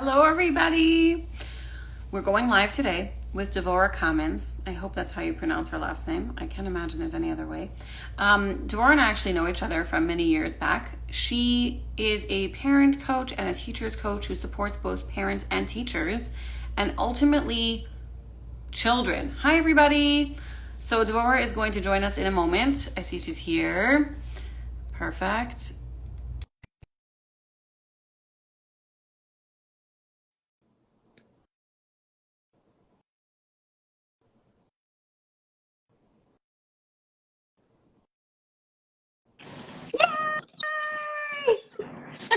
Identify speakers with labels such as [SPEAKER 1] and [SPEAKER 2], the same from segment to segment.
[SPEAKER 1] Hello, everybody. We're going live today with Devora Goldman-Kamins. I hope that's how you pronounce her last name. I can't imagine there's any other way. Devora and I actually know each other from many years back. She is a parent coach and a teacher's coach who supports both parents and teachers and ultimately children. Hi, everybody. So Devora is going to join us in a moment. I see she's here. Perfect.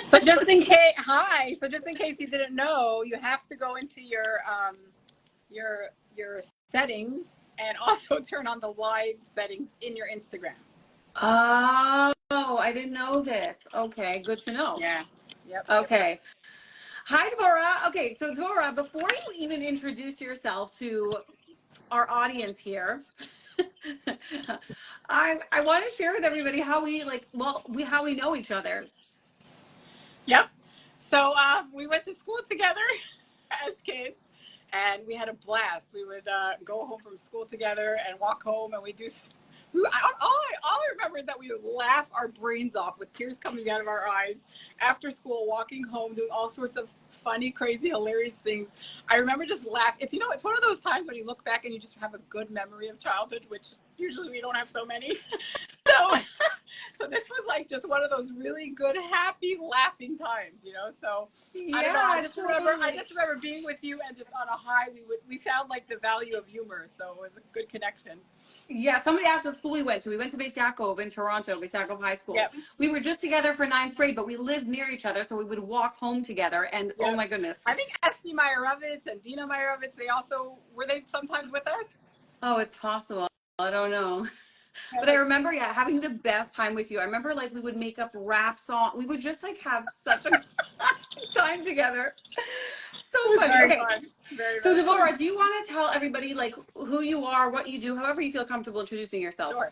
[SPEAKER 2] So just in case, hi. So just in case you didn't know, you have to go into your settings and also turn on the live settings in your Instagram.
[SPEAKER 1] Oh, I didn't know this. Okay, good to know.
[SPEAKER 2] Yeah. Yep.
[SPEAKER 1] Okay. Hi, Devora. Okay, so Devora, before you even introduce yourself to our audience here, I want to share with everybody how how we know each other.
[SPEAKER 2] Yep. So we went to school together as kids, and we had a blast. We would go home from school together and walk home, and we do. All I remember is that we would laugh our brains off with tears coming out of our eyes after school, walking home, doing all sorts of funny, crazy, hilarious things. I remember just laughing. It's one of those times when you look back and you just have a good memory of childhood, which usually we don't have so many. So, so this was like just one of those really good, happy, laughing times. So I don't know.
[SPEAKER 1] Yeah,
[SPEAKER 2] I
[SPEAKER 1] totally.
[SPEAKER 2] just remember being with you and just on a high. We found like the value of humor, so it was a good connection.
[SPEAKER 1] Yeah, somebody asked what school we went to. We went to Beis Yaakov in Toronto, Beis Yaakov High School.
[SPEAKER 2] Yep.
[SPEAKER 1] We were just together for ninth grade, but we lived near each other, so we would walk home together. And oh
[SPEAKER 2] Yep.
[SPEAKER 1] my goodness.
[SPEAKER 2] I think Esti Meyerowitz and Dina Meyerowitz, were they sometimes with us?
[SPEAKER 1] Oh, it's possible. I don't know. But I remember, yeah, having the best time with you. I remember like we would make up rap songs. We would just like have such a time together. So
[SPEAKER 2] It was
[SPEAKER 1] funny.
[SPEAKER 2] very
[SPEAKER 1] Okay.
[SPEAKER 2] fun. Very,
[SPEAKER 1] So
[SPEAKER 2] very fun.
[SPEAKER 1] Devora, do you want to tell everybody like who you are, what you do, however you feel comfortable introducing yourself?
[SPEAKER 2] Sure.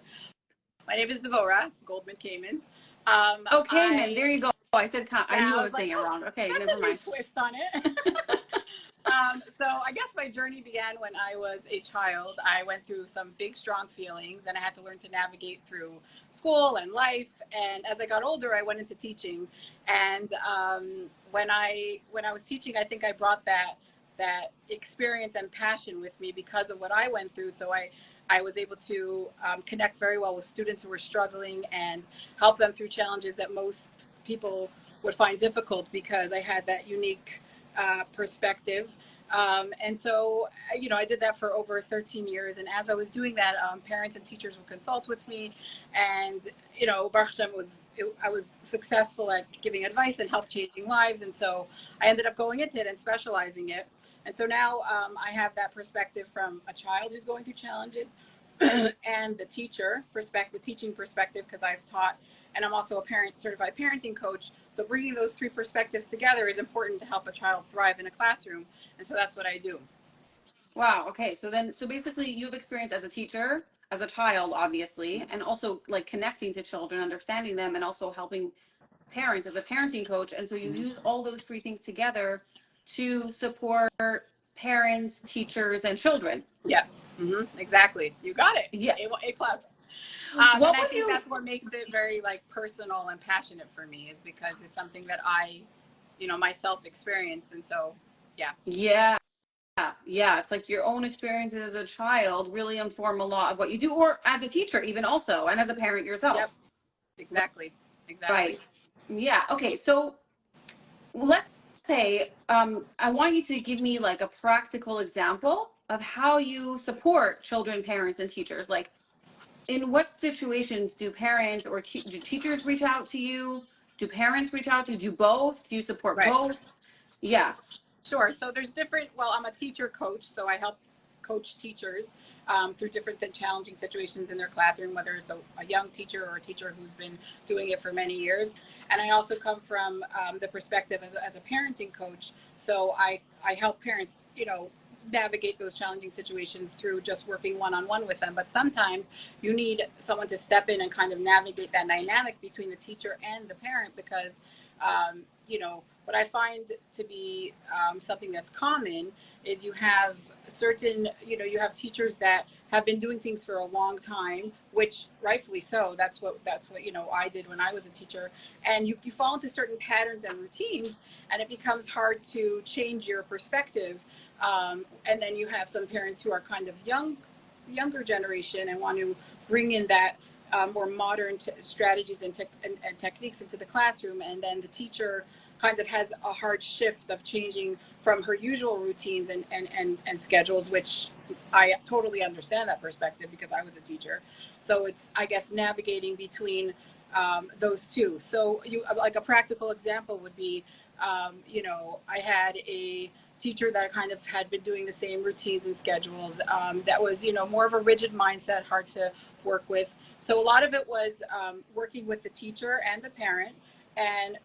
[SPEAKER 2] My name is Devora Goldman-Kamins.
[SPEAKER 1] Okay, man,
[SPEAKER 2] I
[SPEAKER 1] there you go. I
[SPEAKER 2] Yeah,
[SPEAKER 1] knew I
[SPEAKER 2] I was
[SPEAKER 1] was
[SPEAKER 2] like,
[SPEAKER 1] saying it
[SPEAKER 2] oh,
[SPEAKER 1] wrong. Okay,
[SPEAKER 2] that's
[SPEAKER 1] never
[SPEAKER 2] a new
[SPEAKER 1] mind.
[SPEAKER 2] twist on it. So I guess my journey began when I was a child. I went through some big, strong feelings, and I had to learn to navigate through school and life. And as I got older, I went into teaching. And when I was teaching, I think I brought that experience and passion with me because of what I went through. So I was able to connect very well with students who were struggling and help them through challenges that most people would find difficult because I had that unique perspective. And so, I did that for over 13 years. And as I was doing that, parents and teachers would consult with me. And, Baruch Hashem I was successful at giving advice and help changing lives. And so I ended up going into it and specializing it. And so now I have that perspective from a child who's going through challenges and the teaching perspective, because I've taught and I'm also a certified parenting coach. So bringing those three perspectives together is important to help a child thrive in a classroom. And so that's what I do.
[SPEAKER 1] Wow. Okay. So basically, you've experienced as a teacher, as a child, obviously, and also like connecting to children, understanding them, and also helping parents as a parenting coach. And so you use all those three things together to support parents, teachers, and children.
[SPEAKER 2] Yeah, exactly. You got it.
[SPEAKER 1] Yeah.
[SPEAKER 2] A plus. And
[SPEAKER 1] What
[SPEAKER 2] I
[SPEAKER 1] would
[SPEAKER 2] think
[SPEAKER 1] you?
[SPEAKER 2] that's what makes it very like personal and passionate for me, is because it's something that I, myself experienced. And so, yeah.
[SPEAKER 1] Yeah. Yeah. It's like your own experiences as a child really inform a lot of what you do, or as a teacher, even also, and as a parent
[SPEAKER 2] Yep.
[SPEAKER 1] yourself.
[SPEAKER 2] Exactly. Exactly.
[SPEAKER 1] Right. Yeah. Okay. So let's say I want you to give me like a practical example of how you support children, parents, and teachers. Like, in what situations do parents or do teachers reach out to you? Do parents reach out to you? Do both? Do you support
[SPEAKER 2] Right.
[SPEAKER 1] both? Yeah.
[SPEAKER 2] Sure. So there's well, I'm a teacher coach, so I help coach teachers through different and challenging situations in their classroom, whether it's a young teacher or a teacher who's been doing it for many years. And I also come from the perspective as a parenting coach. So I help parents, navigate those challenging situations through just working one-on-one with them. But sometimes you need someone to step in and kind of navigate that dynamic between the teacher and the parent, because what I find to be something that's common is you have certain, you have teachers that have been doing things for a long time, which rightfully so. That's what I did when I was a teacher, and you fall into certain patterns and routines, and it becomes hard to change your perspective. And then you have some parents who are kind of younger generation and want to bring in that more modern strategies and techniques into the classroom, and then the teacher kind of has a hard shift of changing from her usual routines and schedules, which I totally understand that perspective because I was a teacher. So it's, I guess, navigating between those two. So like a practical example would be, I had a teacher that kind of had been doing the same routines and schedules, that was, more of a rigid mindset, hard to work with. So a lot of it was working with the teacher and the parent, and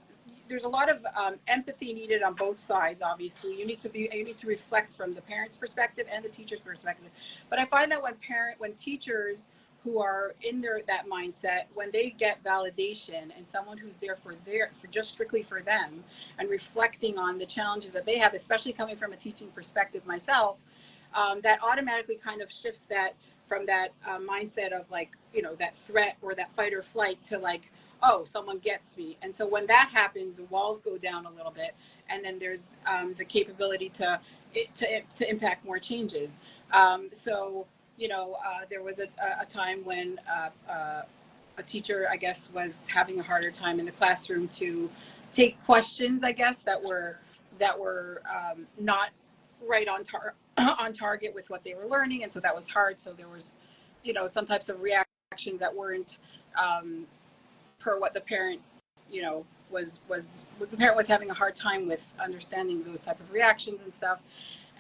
[SPEAKER 2] there's a lot of empathy needed on both sides. Obviously, you need to reflect from the parent's perspective and the teacher's perspective. But I find that when teachers who are in that mindset, when they get validation and someone who's there for just strictly for them and reflecting on the challenges that they have, especially coming from a teaching perspective myself, that automatically kind of shifts that from that mindset of like, that threat or that fight or flight to like, oh, someone gets me. And so when that happens, the walls go down a little bit, and then there's the capability to impact more changes. There was a time when a teacher, I guess, was having a harder time in the classroom to take questions, I guess, that were not right on target with what they were learning, and so that was hard. So there was, some types of reactions that weren't per what the parent, the parent was having a hard time with understanding those type of reactions and stuff.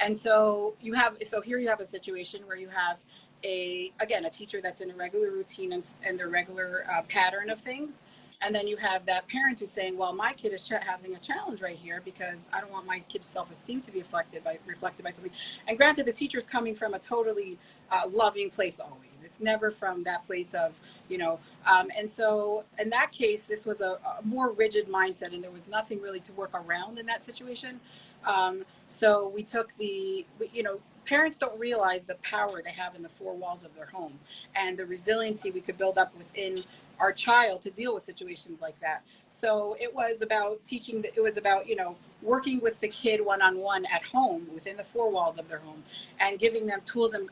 [SPEAKER 2] And so here you have a situation where you have a teacher that's in a regular routine and the regular pattern of things. And then you have that parent who's saying, well, my kid is having a challenge right here because I don't want my kid's self-esteem to be reflected by something. And granted, the teacher's coming from a totally loving place always. It's never from that place of, and so in that case, this was a more rigid mindset, and there was nothing really to work around in that situation. So we took parents don't realize the power they have in the four walls of their home and the resiliency we could build up within our child to deal with situations like that. So it was about working with the kid one-on-one at home within the four walls of their home, and giving them tools and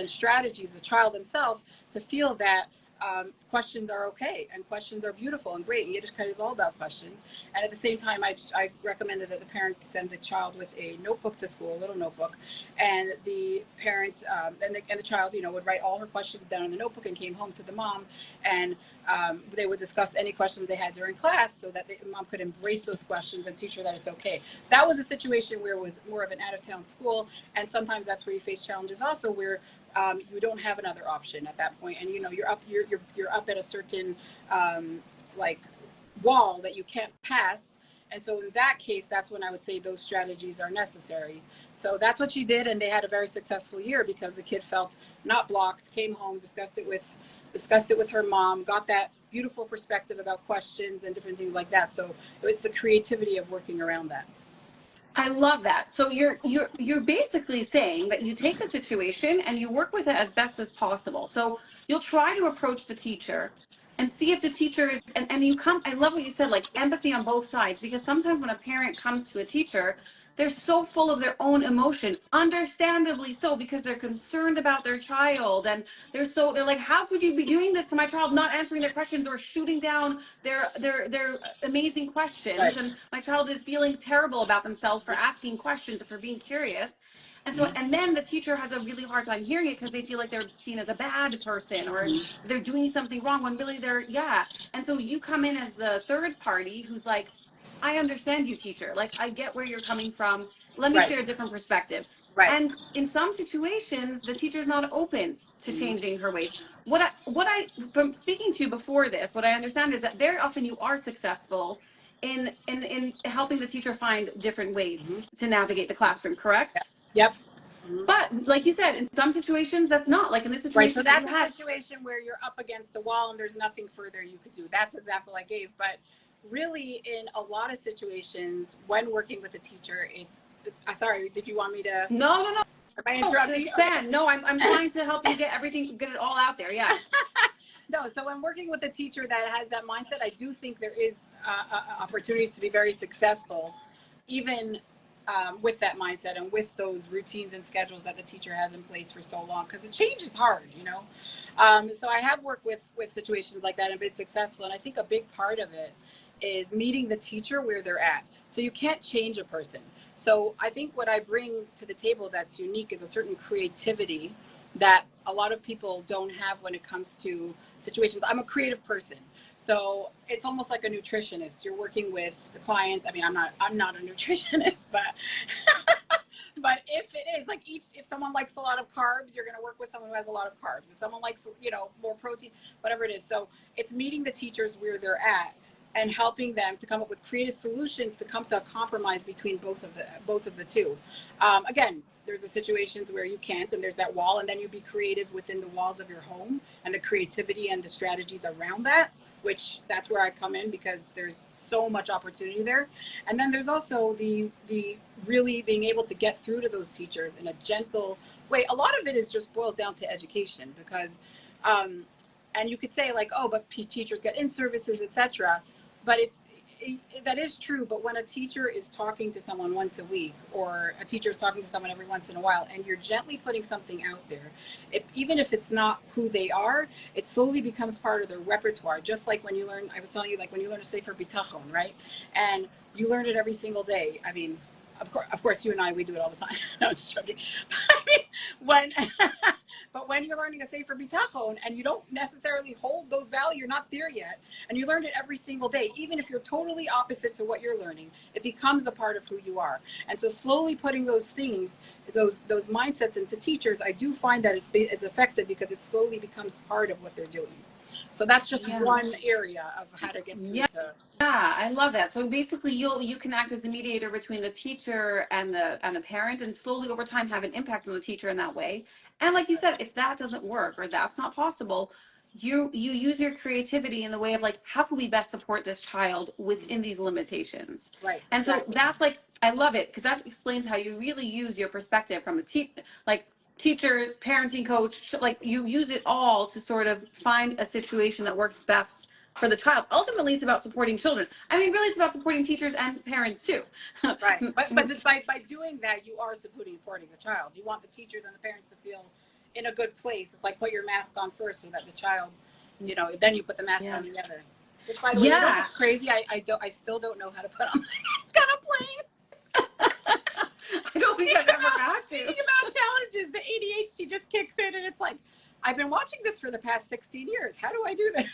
[SPEAKER 2] strategies, the child themselves, to feel that questions are okay and questions are beautiful and great. And Yiddishkeit is all about questions. And at the same time, I recommended that the parent send the child with a notebook to school, a little notebook, and the parent and the child, would write all her questions down in the notebook and came home to the mom, and they would discuss any questions they had during class so that the mom could embrace those questions and teach her that it's okay. That was a situation where it was more of an out-of-town school, and sometimes that's where you face challenges also, where you don't have another option at that point, and you're up at a certain wall that you can't pass. And so in that case, that's when I would say those strategies are necessary. So that's what she did, and they had a very successful year because the kid felt not blocked, came home, discussed it with her mom, got that beautiful perspective about questions and different things like that. So it's the creativity of working around that.
[SPEAKER 1] I love that. So you're basically saying that you take a situation and you work with it as best as possible. So you'll try to approach the teacher and see if the teacher is, and you come, I love what you said, like empathy on both sides, because sometimes when a parent comes to a teacher, they're so full of their own emotion, understandably so, because they're concerned about their child, and they're like, how could you be doing this to my child, not answering their questions or shooting down their amazing questions,
[SPEAKER 2] Right.
[SPEAKER 1] and my child is feeling terrible about themselves for asking questions or for being curious. And so, and then the teacher has a really hard time hearing it because they feel like they're seen as a bad person or they're doing something wrong when really they're, yeah. And so you come in as the third party who's like, I understand you, teacher. Like, I get where you're coming from. Let me
[SPEAKER 2] Right.
[SPEAKER 1] share a different perspective.
[SPEAKER 2] Right.
[SPEAKER 1] And in some situations, the teacher's not open to changing her ways. What I from speaking to you before this, what I understand is that very often you are successful in helping the teacher find different ways to navigate the classroom, correct?
[SPEAKER 2] Yep.
[SPEAKER 1] But like you said, in some situations that's not, like in this
[SPEAKER 2] Right. So
[SPEAKER 1] situation that you
[SPEAKER 2] that's a
[SPEAKER 1] had.
[SPEAKER 2] situation where you're up against the wall and there's nothing further you could do. That's the example I gave. But really in a lot of situations when working with a teacher, it's sorry, did you want me to,
[SPEAKER 1] No, no, no.
[SPEAKER 2] am I
[SPEAKER 1] No,
[SPEAKER 2] interrupting? Okay.
[SPEAKER 1] expand. No, I'm trying to help you get everything, get it all out there. Yeah.
[SPEAKER 2] No, so when working with a teacher that has that mindset, I do think there is opportunities to be very successful, even with that mindset and with those routines and schedules that the teacher has in place for so long, because the change is hard, you know. So I have worked with situations like that and been successful, and I think a big part of it is meeting the teacher where they're at. So you can't change a person. So I think what I bring to the table that's unique is a certain creativity that a lot of people don't have when it comes to situations. I'm a creative person, so it's almost like a nutritionist. You're working with the clients. I mean, I'm not a nutritionist, but but if it is like if someone likes a lot of carbs, you're going to work with someone who has a lot of carbs. If someone likes, more protein, whatever it is. So it's meeting the teachers where they're at and helping them to come up with creative solutions to come to a compromise between both of the two. Again, there's the situations where you can't, and there's that wall, and then you be creative within the walls of your home and the creativity and the strategies around that, which that's where I come in because there's so much opportunity there. And then there's also the really being able to get through to those teachers in a gentle way. A lot of it is just boils down to education because and you could say like, oh, but teachers get in services, etc. But that is true. But when a teacher is talking to someone once a week, or a teacher is talking to someone every once in a while, and you're gently putting something out there, even if it's not who they are, it slowly becomes part of their repertoire. Just like when you learn, I was telling you, like when you learn to say for bitachon, right? And you learn it every single day. I mean, of course, you and I, we do it all the time. No, I'm just joking. I mean, when but when you're learning a Sefer Bitachon and you don't necessarily hold those values, you're not there yet, and you learn it every single day, even if you're totally opposite to what you're learning, it becomes a part of who you are. And so slowly putting those things, those mindsets into teachers, I do find that it's effective because it slowly becomes part of what they're doing. So that's just
[SPEAKER 1] Yeah.
[SPEAKER 2] one area of how to get through
[SPEAKER 1] Yeah.
[SPEAKER 2] to.
[SPEAKER 1] Yeah, I love that. So basically you can act as a mediator between the teacher and the parent, and slowly over time have an impact on the teacher in that way. And like you said, if that doesn't work or that's not possible, you use your creativity in the way of like, how can we best support this child within these limitations?
[SPEAKER 2] Right,
[SPEAKER 1] And so
[SPEAKER 2] exactly.
[SPEAKER 1] that's like, I love it because that explains how you really use your perspective from a like teacher, parenting coach, like you use it all to sort of find a situation that works best for the child. Ultimately, it's about supporting children. I mean, really, it's about supporting teachers and parents too.
[SPEAKER 2] Right, but by doing that, you are supporting the child. You want the teachers and the parents to feel in a good place. It's like put your mask on first, so that the child, then you put the mask on
[SPEAKER 1] Yes.
[SPEAKER 2] together. Which, by the way,
[SPEAKER 1] Yeah.
[SPEAKER 2] what's crazy? I still don't know how to put on my mask on a plane.
[SPEAKER 1] I don't think I've ever had to.
[SPEAKER 2] Speaking about challenges, the ADHD just kicks in, and it's like I've been watching this for the past 16 years. How do I do this?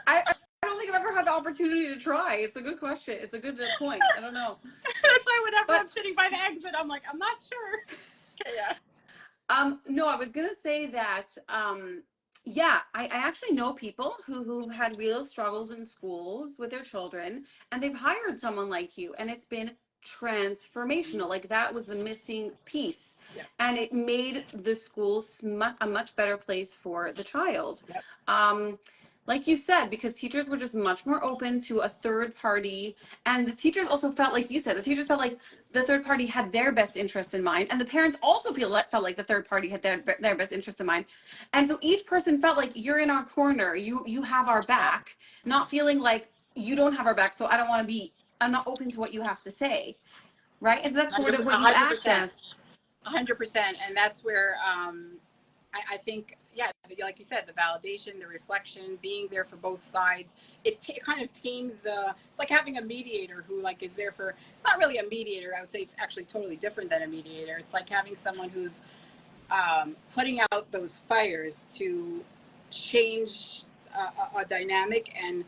[SPEAKER 1] I don't think I've ever had the opportunity to try. It's a good question. It's a good point. I don't know.
[SPEAKER 2] That's why whenever
[SPEAKER 1] But
[SPEAKER 2] I'm sitting by the exit, I'm like, I'm not sure. Okay, yeah.
[SPEAKER 1] no, I was gonna say that yeah, I actually know people who had real struggles in schools with their children, and they've hired someone like you, and it's been transformational. Like that was the missing piece,
[SPEAKER 2] Yes.
[SPEAKER 1] and it made the school a much better place for the child.
[SPEAKER 2] Yep.
[SPEAKER 1] Um, like you said, because teachers were just much more open to a third party, and the teachers also felt like you said, the teachers felt like the third party had their best interest in mind, and the parents also felt like the third party had their best interest in mind, and so each person felt like you're in our corner, you have our
[SPEAKER 2] Yep.
[SPEAKER 1] back, not feeling like you don't have our back, so I don't want to be, I'm not open to what you have to say, right? Is that sort of what you act
[SPEAKER 2] 100%.
[SPEAKER 1] as?
[SPEAKER 2] 100%. And that's where I think, yeah, like you said, the validation, the reflection, being there for both sides, it kind of tames it's like having a mediator who like is there for, it's not really a mediator. I would say it's actually totally different than a mediator. It's like having someone who's putting out those fires to change a dynamic and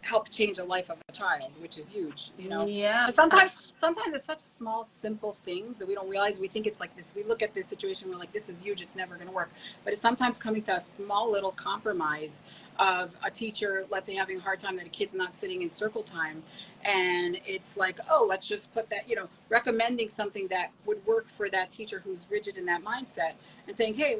[SPEAKER 2] help change the life of a child, which is huge.
[SPEAKER 1] Yeah.
[SPEAKER 2] But sometimes it's such small, simple things that we don't realize. We think it's like this. We look at this situation, we're like, this is huge, it's never going to work. But it's sometimes coming to a small little compromise of a teacher, let's say, having a hard time that a kid's not sitting in circle time. And it's like, oh, let's just put that, recommending something that would work for that teacher who's rigid in that mindset and saying, hey,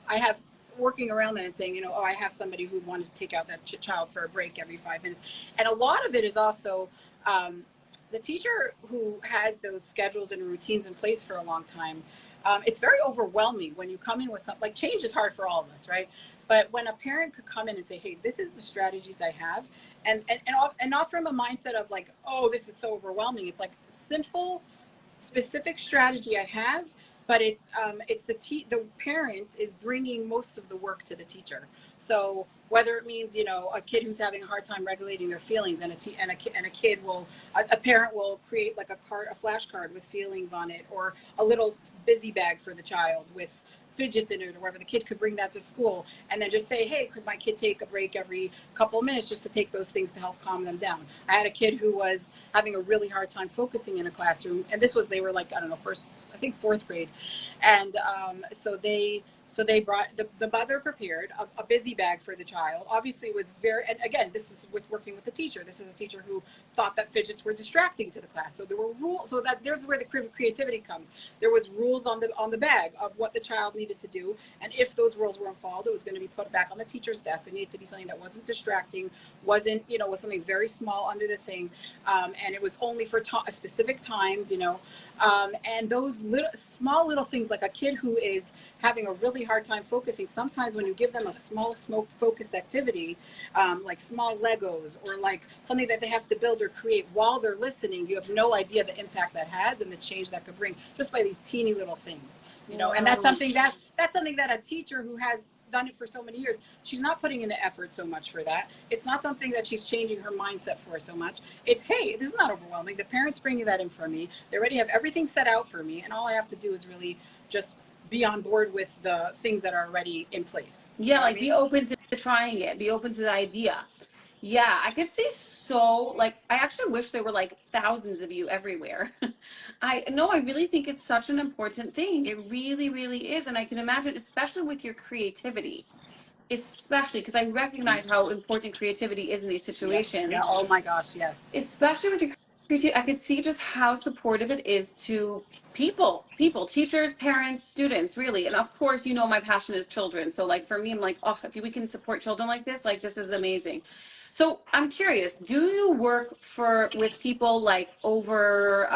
[SPEAKER 2] I have working around that and saying, oh, I have somebody who wanted to take out that child for a break every 5 minutes. And a lot of it is also the teacher who has those schedules and routines in place for a long time. It's very overwhelming when you come in with something like change is hard for all of us, right? But when a parent could come in and say, hey, this is the strategies I have, and not from a mindset of like, oh, this is so overwhelming. It's like simple, specific strategy I have, but it's the parent is bringing most of the work to the teacher. So whether it means a kid who's having a hard time regulating their feelings, and a kid will a parent will create like a flashcard with feelings on it, or a little busy bag for the child with fidgets in it or whatever. The kid could bring that to school and then just say, hey, could my kid take a break every couple of minutes just to take those things to help calm them down. I had a kid who was having a really hard time focusing in a classroom, and they were like, I don't know, fourth grade. And so they brought the mother prepared a busy bag for the child. Obviously it was and again, this is with working with the teacher. This is a teacher who thought that fidgets were distracting to the class. So there were rules, so that there's where the creativity comes. There was rules on the bag of what the child needed to do. And if those rules weren't followed, it was going to be put back on the teacher's desk. It needed to be something that wasn't distracting, was something very small under the thing. And it was only for specific times, and those small little things, like a kid who is having a really hard time focusing, sometimes when you give them a small focused activity, like small Legos or like something that they have to build or create while they're listening, you have no idea the impact that has and the change that could bring just by these teeny little things. And that's something that a teacher who has done it for so many years, she's not putting in the effort so much for that. It's not something that she's changing her mindset for so much. It's, hey, this is not overwhelming. The parents bringing that in for me. They already have everything set out for me, and all I have to do is really just be on board with the things that are already in place.
[SPEAKER 1] Yeah, like be open to trying it, be open to the idea. Yeah, I could see so, like, I actually wish there were like thousands of you everywhere. I no, I really think it's such an important thing. It really, really is. And I can imagine, especially with your creativity, especially because I recognize how important creativity is in these
[SPEAKER 2] Yeah. Yeah.
[SPEAKER 1] situations,
[SPEAKER 2] Oh my gosh. Yes.
[SPEAKER 1] especially with your creativity. I could see just how supportive it is to people, teachers, parents, students, really. And of course, my passion is children. So like for me, I'm like, oh, if we can support children like this is amazing. So I'm curious, do you work with people like over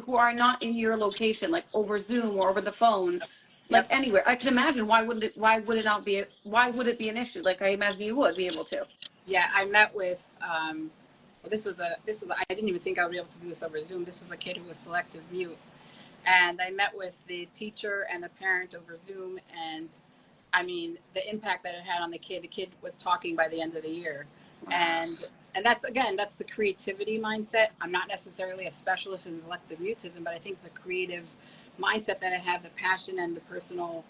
[SPEAKER 1] who are not in your location, like over Zoom or over the phone, like
[SPEAKER 2] Yep.
[SPEAKER 1] anywhere? I can imagine why would it be an issue? Like I imagine you would be able to.
[SPEAKER 2] Yeah. I met with. Well, I didn't even think I would be able to do this over Zoom. This was a kid who was selective mute, and I met with the teacher and the parent over Zoom, and I mean the impact that it had on the kid. The kid was talking by the end of the year,
[SPEAKER 1] Wow.
[SPEAKER 2] and that's the creativity mindset. I'm not necessarily a specialist in selective mutism, but I think the creative mindset that I have, the passion and the personal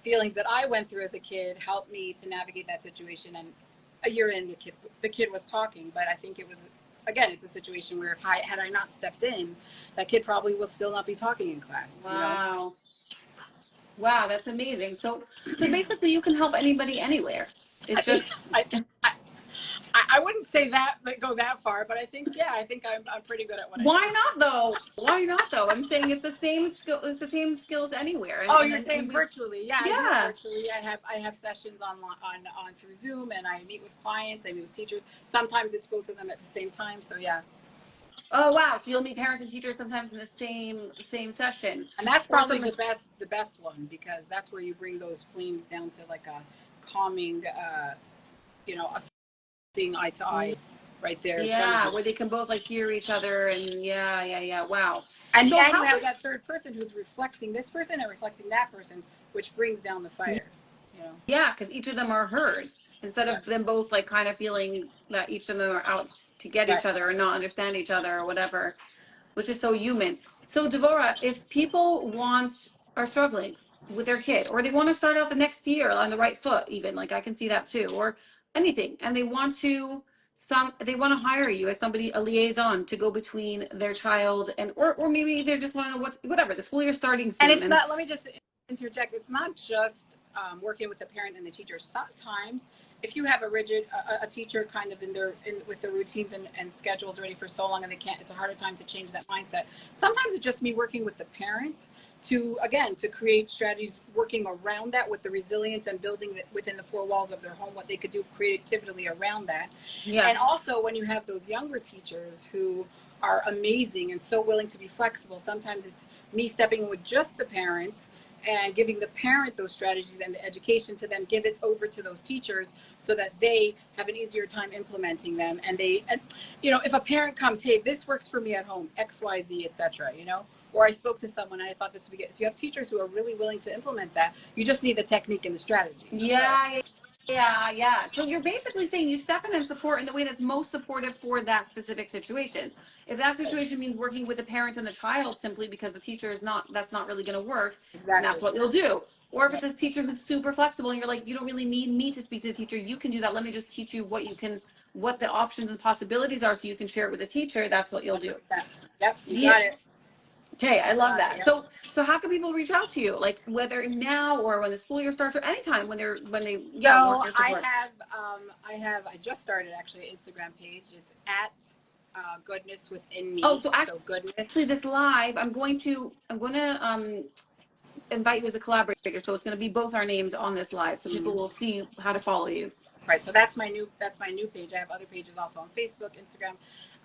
[SPEAKER 2] feelings that I went through as a kid helped me to navigate that situation. And a year in, the kid was talking, but I think it was, again, it's a situation where had I not stepped in, that kid probably will still not be talking in class.
[SPEAKER 1] Wow. Wow, that's amazing. So basically you can help anybody anywhere.
[SPEAKER 2] I
[SPEAKER 1] It's
[SPEAKER 2] think
[SPEAKER 1] just
[SPEAKER 2] I wouldn't say that, but go that far. But I think I'm pretty good at what I do.
[SPEAKER 1] why not though? Why not though? I'm saying it's the same skills anywhere.
[SPEAKER 2] Oh, you're saying
[SPEAKER 1] We
[SPEAKER 2] virtually? Yeah, I do it
[SPEAKER 1] yeah.
[SPEAKER 2] virtually. I have sessions on through Zoom, and I meet with clients. I meet with teachers. Sometimes it's both of them at the same time. So yeah.
[SPEAKER 1] Oh wow. So you'll meet parents and teachers sometimes in the same session.
[SPEAKER 2] And that's
[SPEAKER 1] Or
[SPEAKER 2] probably
[SPEAKER 1] something.
[SPEAKER 2] the best one, because that's where you bring those flames down to like a calming, a seeing eye to eye right there in front of
[SPEAKER 1] Yeah,
[SPEAKER 2] you.
[SPEAKER 1] where they can both like hear each other and yeah. Wow.
[SPEAKER 2] And
[SPEAKER 1] So
[SPEAKER 2] you
[SPEAKER 1] how
[SPEAKER 2] have
[SPEAKER 1] would
[SPEAKER 2] that third person who's reflecting this person and reflecting that person, which brings down the fire. You know.
[SPEAKER 1] yeah, because each of them are heard instead
[SPEAKER 2] Yeah.
[SPEAKER 1] of them both like kind of feeling that each of them are out to get
[SPEAKER 2] Right.
[SPEAKER 1] each other or not understand each other or whatever, which is so human. So Devora, if people are struggling with their kid, or they want to start out the next year on the right foot, even like I can see that too, or anything, and they want to hire you as a liaison to go between their child and or maybe they just want to know whatever the school year starting
[SPEAKER 2] And
[SPEAKER 1] soon
[SPEAKER 2] it's
[SPEAKER 1] and
[SPEAKER 2] not. Let me just interject. It's not just working with the parent and the teacher. Sometimes if you have a rigid a teacher kind of with their routines and schedules already for so long, and they can't, it's a harder time to change that mindset. Sometimes it's just me working with the parent to, again, to create strategies working around that with the resilience and building it within the four walls of their home, what they could do creatively around that.
[SPEAKER 1] Yeah.
[SPEAKER 2] And also when you have those younger teachers who are amazing and so willing to be flexible, sometimes it's me stepping in with just the parent and giving the parent those strategies and the education to then give it over to those teachers so that they have an easier time implementing them. And they, you know, if a parent comes, hey, this works for me at home, XYZ, etc., you know, or I spoke to someone and I thought this would be good. So you have teachers who are really willing to implement that. You just need the technique and the strategy.
[SPEAKER 1] Yeah, yeah. So you're basically saying you step in and support in the way that's most supportive for that specific situation. If that situation means working with the parents and the child simply because the teacher is not, that's not really going to work, then
[SPEAKER 2] Exactly.
[SPEAKER 1] that's what you'll do. Or if
[SPEAKER 2] Yep.
[SPEAKER 1] it's a teacher who's super flexible and you're like, you don't really need me to speak to the teacher, you can do that. Let me just teach you what you can, what the options and possibilities are so you can share it with the teacher. That's what you'll do.
[SPEAKER 2] 100%. Yep, you
[SPEAKER 1] The
[SPEAKER 2] got it.
[SPEAKER 1] Okay, I
[SPEAKER 2] You
[SPEAKER 1] love
[SPEAKER 2] got it.
[SPEAKER 1] that.
[SPEAKER 2] Yep.
[SPEAKER 1] So how can people reach out to you? Like whether now or when the school year starts or anytime when they yeah, want
[SPEAKER 2] So
[SPEAKER 1] your support.
[SPEAKER 2] I just started actually an Instagram page. It's at goodness within
[SPEAKER 1] Oh,
[SPEAKER 2] me.
[SPEAKER 1] so
[SPEAKER 2] So
[SPEAKER 1] actually
[SPEAKER 2] goodness.
[SPEAKER 1] this live, I'm going to invite you as a collaborator. So it's going to be both our names on this live so people
[SPEAKER 2] Mm.
[SPEAKER 1] will see how to follow you.
[SPEAKER 2] Right. So that's my new page. I have other pages also on Facebook, Instagram,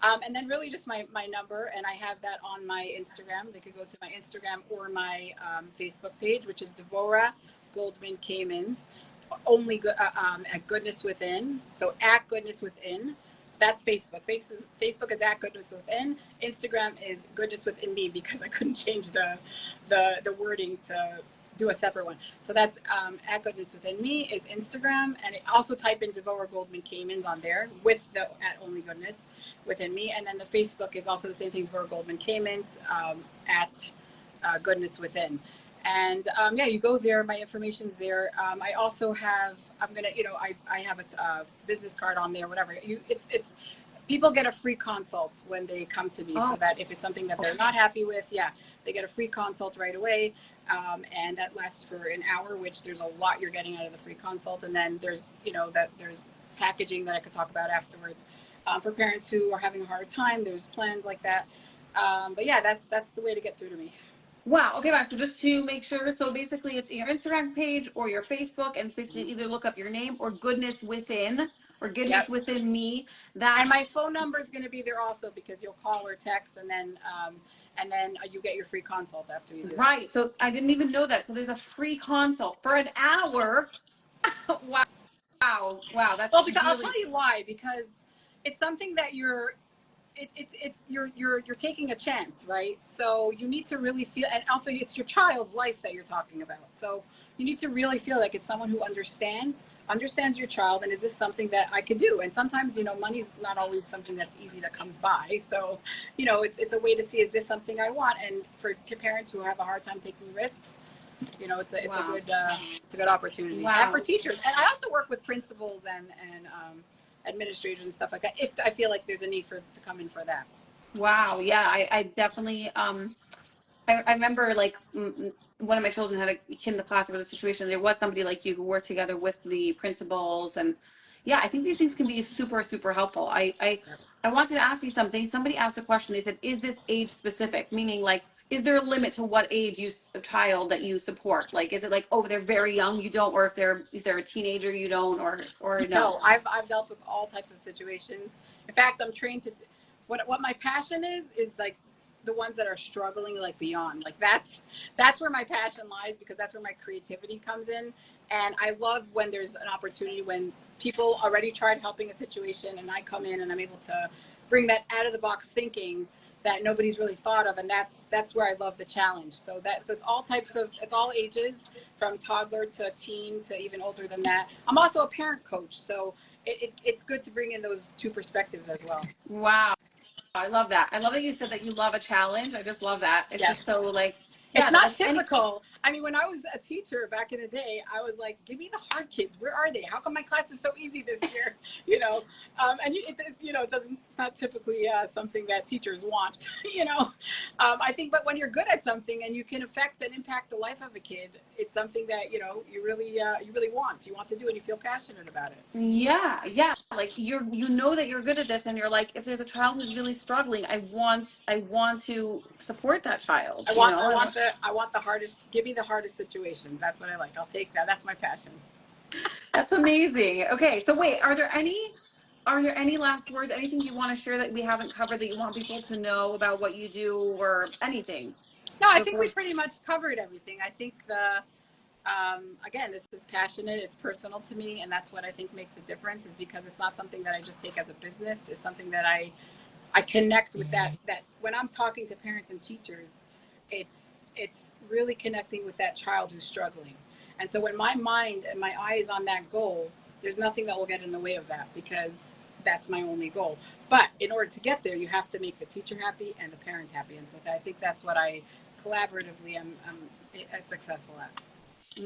[SPEAKER 2] and then really just my number, and I have that on my Instagram. They could go to my Instagram or my Facebook page, which is Devora Goldman-Kamins. Only at Goodness Within. So at Goodness Within. That's Facebook. Facebook is at Goodness Within. Instagram is Goodness Within Me because I couldn't change the wording to do a separate one. So that's at Goodness Within Me is Instagram, and also type in Devora Goldman-Kamins on there with the at Only Goodness Within Me, and then the Facebook is also the same thing, Devora Goldman-Kamins at Goodness Within. And yeah, you go there. My information's there. I also have. I'm gonna, I have a business card on there. Whatever. It's people get a free consult when they come to me, so
[SPEAKER 1] Oh,
[SPEAKER 2] that if it's something that they're not happy with, yeah, they get a free consult right away. And that lasts for an hour, which there's a lot you're getting out of the free consult. And then there's packaging that I could talk about afterwards for parents who are having a hard time. There's plans like that. But yeah, that's the way to get through to me.
[SPEAKER 1] wow. Okay, fine. So just to make sure, so basically it's your Instagram page or your Facebook, and it's basically
[SPEAKER 2] Mm-hmm.
[SPEAKER 1] either look up your name or Goodness Within or Goodness
[SPEAKER 2] Yep.
[SPEAKER 1] Within Me.
[SPEAKER 2] And
[SPEAKER 1] That's
[SPEAKER 2] my phone number is going to be there also because you'll call or text, and then you get your free consult after you do that.
[SPEAKER 1] right. So I didn't even know that. So there's a free consult for an hour. Wow. Wow. That's
[SPEAKER 2] Well, because I'll
[SPEAKER 1] really
[SPEAKER 2] tell you why. Because it's something that you're taking a chance, right? So you need to really feel, and also it's your child's life that you're talking about. So you need to really feel like it's someone who understands your child, and is this something that I could do? And sometimes, money's not always something that's easy that comes by. So, it's a way to see, is this something I want? And to parents who have a hard time taking risks,
[SPEAKER 1] wow.
[SPEAKER 2] it's a good opportunity. And for
[SPEAKER 1] Wow.
[SPEAKER 2] teachers, and I also work with principals and administrators and stuff like that, if I feel like there's a need to come in for that.
[SPEAKER 1] Wow. Yeah. I definitely I remember like one of my children had a kid in the class. There was a situation. There was somebody like you who worked together with the principals, and yeah, I think these things can be super, super helpful. I wanted to ask you something. Somebody asked a question. They said, "Is this age specific?" Meaning, like, is there a limit to what age a child that you support? Like, is it like, oh, they're very young, you don't, or if is there a teenager you don't, or no?
[SPEAKER 2] No, I've dealt with all types of situations. In fact, I'm trained to. What my passion is like the ones that are struggling like beyond. Like that's where my passion lies, because that's where my creativity comes in. And I love when there's an opportunity when people already tried helping a situation, and I come in and I'm able to bring that out of the box thinking that nobody's really thought of, and that's where I love the challenge. So it's all ages, from toddler to teen to even older than that. I'm also a parent coach, so it's good to bring in those two perspectives as well.
[SPEAKER 1] Wow. I love that. I love that you said that you love a challenge. I just love that. It's
[SPEAKER 2] Yes.
[SPEAKER 1] just so like
[SPEAKER 2] It's
[SPEAKER 1] Yeah,
[SPEAKER 2] not
[SPEAKER 1] like any.
[SPEAKER 2] typical. I mean, when I was a teacher back in the day, I was like, "Give me the hard kids. Where are they? How come my class is so easy this year?" You know, it doesn't. It's not typically something that teachers want. I think, but when you're good at something and you can affect and impact the life of a kid, it's something that you really want. You want to do, and you feel passionate about it.
[SPEAKER 1] Yeah, yeah. Like you know that you're good at this and you're like, if there's a child who's really struggling, I want to support that child,
[SPEAKER 2] I
[SPEAKER 1] you
[SPEAKER 2] want,
[SPEAKER 1] know?
[SPEAKER 2] I want the hardest. Give me the hardest situations. That's what I like. I'll take that. That's my passion.
[SPEAKER 1] That's amazing. Okay, so wait, are there any last words, anything you want to share that we haven't covered that you want people to know about what you do or anything
[SPEAKER 2] No, I think we
[SPEAKER 1] before?
[SPEAKER 2] pretty much covered everything. I think again, this is passionate. It's personal to me, and that's what I think makes a difference. Is because it's not something that I just take as a business. It's something that I connect with that when I'm talking to parents and teachers, it's really connecting with that child who's struggling. And so when my mind and my eye is on that goal, there's nothing that will get in the way of that because that's my only goal. But in order to get there, you have to make the teacher happy and the parent happy. And so I think that's what I collaboratively am successful at.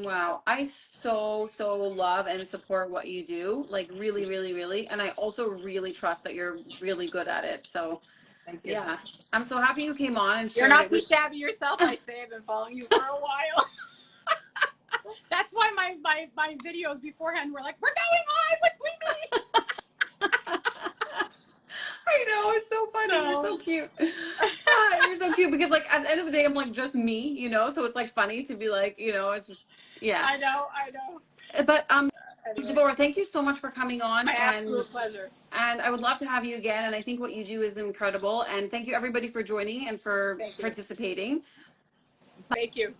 [SPEAKER 1] Wow, I so love and support what you do, like really, really, really, and I also really trust that you're really good at it. So,
[SPEAKER 2] Thank you.
[SPEAKER 1] yeah, I'm so happy you came on and
[SPEAKER 2] You're
[SPEAKER 1] shared
[SPEAKER 2] not
[SPEAKER 1] it
[SPEAKER 2] too
[SPEAKER 1] with.
[SPEAKER 2] shabby yourself, I say. I've been following you for a while. That's why my videos beforehand were like, "We're going live with Mimi."
[SPEAKER 1] I know, it's so funny. You're
[SPEAKER 2] So
[SPEAKER 1] so cute. Ah, you're so cute because like at the end of the day, I'm like just me, so it's like funny to be like, it's just yeah.
[SPEAKER 2] I know.
[SPEAKER 1] But
[SPEAKER 2] Anyway,
[SPEAKER 1] Devora, thank you so much for coming on
[SPEAKER 2] my
[SPEAKER 1] and
[SPEAKER 2] absolute pleasure.
[SPEAKER 1] I would love to have you again. And I think what you do is incredible. And thank you everybody for joining and for
[SPEAKER 2] Thank you.
[SPEAKER 1] participating.
[SPEAKER 2] Thank you.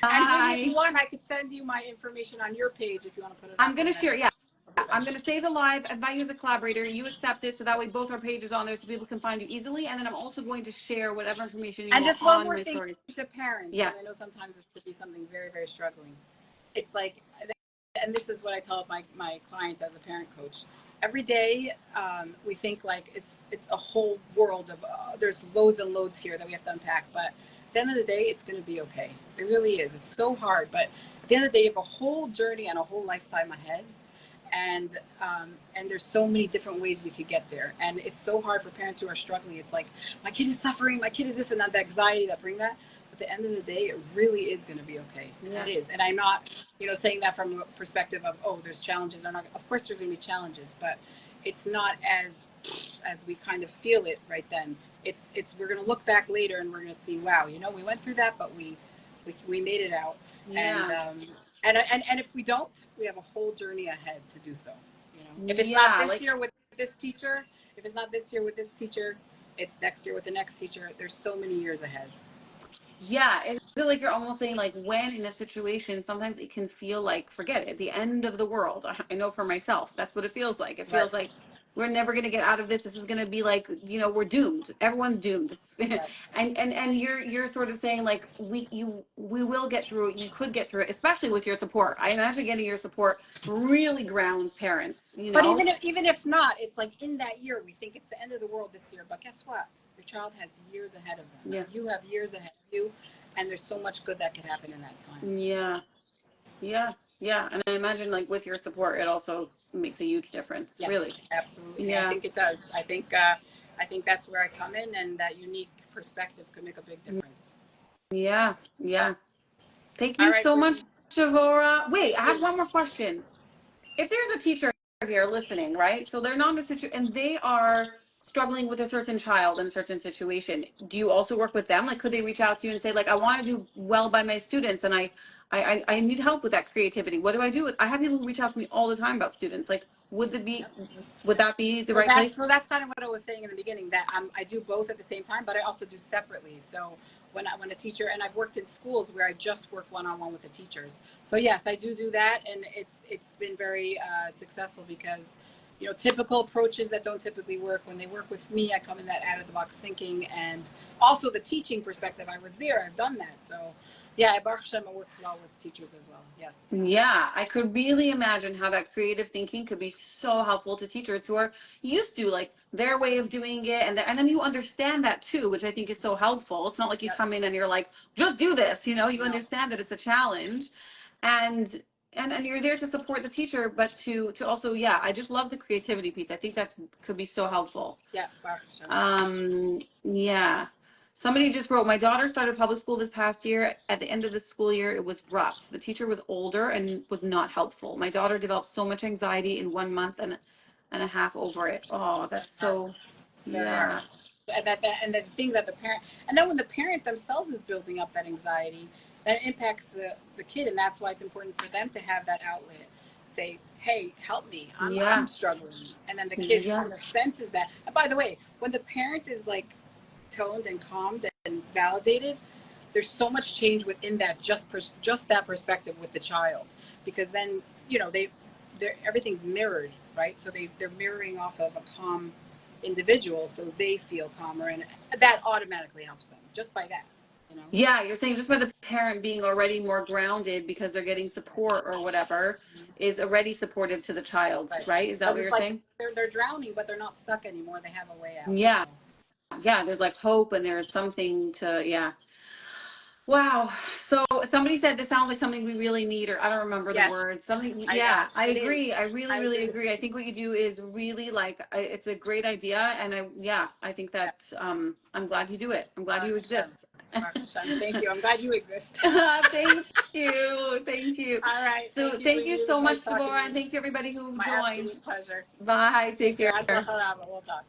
[SPEAKER 2] And maybe if you
[SPEAKER 1] Bye.
[SPEAKER 2] want, I could send you my information on your page if you want to put it
[SPEAKER 1] I'm
[SPEAKER 2] up
[SPEAKER 1] gonna
[SPEAKER 2] there.
[SPEAKER 1] share. Yeah.
[SPEAKER 2] Okay.
[SPEAKER 1] I'm going to save the live, invite you as a collaborator. You accept it so that way both our pages on there so people can find you easily. And then I'm also going to share whatever information you
[SPEAKER 2] And
[SPEAKER 1] want
[SPEAKER 2] just one
[SPEAKER 1] on
[SPEAKER 2] more
[SPEAKER 1] my
[SPEAKER 2] thing
[SPEAKER 1] stories.
[SPEAKER 2] to parents,
[SPEAKER 1] Yeah.
[SPEAKER 2] because I know sometimes this could be something very, very struggling. It's like, and this is what I tell my clients as a parent coach. Every day, we think like it's a whole world of there's loads and loads here that we have to unpack. But at the end of the day, it's going to be okay. It really is. It's so hard, but at the end of the day, you have a whole journey and a whole lifetime ahead. And there's so many different ways we could get there, and it's so hard for parents who are struggling. It's like my kid is suffering, my kid is this, and that, the anxiety that bring that. But at the end of the day, it really is going to be okay.
[SPEAKER 1] Yeah.
[SPEAKER 2] It is. And I'm not saying that from a perspective of, oh, there's challenges or not. Of course there's going to be challenges, but it's not as we kind of feel it right then. It's we're going to look back later and we're going to see, wow, we went through that, but we made it out. And
[SPEAKER 1] Yeah.
[SPEAKER 2] and if we don't, we have a whole journey ahead to do so. If it's not
[SPEAKER 1] Yeah.
[SPEAKER 2] this
[SPEAKER 1] Like,
[SPEAKER 2] year with this teacher, if it's not this year with this teacher, it's next year with the next teacher. There's so many years ahead.
[SPEAKER 1] yeah, is it like you're almost saying like when in a situation, sometimes it can feel like forget it, the end of the world. I know for myself, that's what it feels like. It
[SPEAKER 2] Right.
[SPEAKER 1] feels like we're never going to get out of this. This is going to be like, we're doomed. Everyone's doomed.
[SPEAKER 2] Right.
[SPEAKER 1] And you're sort of saying like we will get through it. You could get through it, especially with your support. I imagine getting your support really grounds parents,
[SPEAKER 2] But even if not, it's like in that year we think it's the end of the world this year. But guess what? Your child has years ahead of them.
[SPEAKER 1] Yeah.
[SPEAKER 2] You have years ahead of you, and there's so much good that can happen in that time.
[SPEAKER 1] Yeah. Yeah. Yeah. And I imagine like with your support, it also makes a huge difference.
[SPEAKER 2] Yes,
[SPEAKER 1] Really.
[SPEAKER 2] absolutely. I
[SPEAKER 1] Yeah.
[SPEAKER 2] think it does. I think that's where I come in, and that unique perspective could make a big difference.
[SPEAKER 1] Yeah. Yeah. Thank
[SPEAKER 2] All
[SPEAKER 1] you
[SPEAKER 2] right,
[SPEAKER 1] so much,
[SPEAKER 2] Brittany.
[SPEAKER 1] Shavora. Wait,
[SPEAKER 2] Thank
[SPEAKER 1] I
[SPEAKER 2] you.
[SPEAKER 1] have one more question. If there's a teacher here listening, right? So they're not in a situation and they are struggling with a certain child in a certain situation. Do you also work with them? Like, could they reach out to you and say, like, I want to do well by my students and I need help with that creativity. What do I do? I have people who reach out to me all the time about students. Like, would that be the
[SPEAKER 2] So
[SPEAKER 1] right
[SPEAKER 2] that's
[SPEAKER 1] place?
[SPEAKER 2] so that's kind of what I was saying in the beginning, that I do both at the same time, but I also do separately. So when a teacher, and I've worked in schools where I just work one-on-one with the teachers. So yes, I do that, and it's been very successful because typical approaches that don't typically work. When they work with me, I come in that out of the box thinking, and also the teaching perspective. I was there, I've done that. So yeah, Baruch Hashem, it works well with teachers as well. Yes.
[SPEAKER 1] Yeah, I could really imagine how that creative thinking could be so helpful to teachers who are used to like their way of doing it, and then you understand that too, which I think is so helpful. It's not like you
[SPEAKER 2] Yep.
[SPEAKER 1] come in and you're like, just do this, you
[SPEAKER 2] No.
[SPEAKER 1] understand that it's a challenge, and and you're there to support the teacher, but to also, yeah, I just love the creativity piece. I think that's could be so helpful.
[SPEAKER 2] Yeah, Baruch Hashem.
[SPEAKER 1] Yeah. Somebody just wrote, my daughter started public school this past year. At the end of the school year, it was rough. The teacher was older and was not helpful. My daughter developed so much anxiety in 1 month and a half over it. Oh, that's so,
[SPEAKER 2] It's very hard.
[SPEAKER 1] yeah.
[SPEAKER 2] And the thing that the parent, and then when the parent themselves is building up that anxiety, that impacts the kid, and that's why it's important for them to have that outlet. Say, hey, help me,
[SPEAKER 1] Yeah.
[SPEAKER 2] I'm struggling, and then the kid
[SPEAKER 1] Yeah.
[SPEAKER 2] kind of senses that. And by the way, when the parent is like toned and calmed and validated, there's so much change within that just that perspective with the child, because then they're everything's mirrored, right? So they're mirroring off of a calm individual, so they feel calmer, and that automatically helps them just by that.
[SPEAKER 1] Yeah, you're saying just by the parent being already more grounded because they're getting support or whatever is already supportive to the child, right? Is that what you're
[SPEAKER 2] like
[SPEAKER 1] saying?
[SPEAKER 2] they're drowning, but they're not stuck anymore. They have a way out.
[SPEAKER 1] Yeah. Yeah, there's like hope and there's something to, yeah. Wow. So somebody said this sounds like something we really need, or I don't remember the
[SPEAKER 2] Yes.
[SPEAKER 1] words. Something,
[SPEAKER 2] I
[SPEAKER 1] yeah, I
[SPEAKER 2] it is.
[SPEAKER 1] agree. I really,
[SPEAKER 2] I
[SPEAKER 1] really
[SPEAKER 2] agree.
[SPEAKER 1] agree. I think what you do is really like, it's a great idea. And I think that, I'm glad you do it. I'm glad you exist.
[SPEAKER 2] Thank you. I'm glad you exist.
[SPEAKER 1] Thank you. Thank you.
[SPEAKER 2] All right.
[SPEAKER 1] So
[SPEAKER 2] Thank you,
[SPEAKER 1] thank you
[SPEAKER 2] Lee. It was
[SPEAKER 1] so
[SPEAKER 2] nice
[SPEAKER 1] much,
[SPEAKER 2] talking
[SPEAKER 1] Deborah,
[SPEAKER 2] to
[SPEAKER 1] and
[SPEAKER 2] you.
[SPEAKER 1] thank you everybody who
[SPEAKER 2] My
[SPEAKER 1] joined.
[SPEAKER 2] absolute pleasure.
[SPEAKER 1] Bye. Take care.
[SPEAKER 2] We'll talk.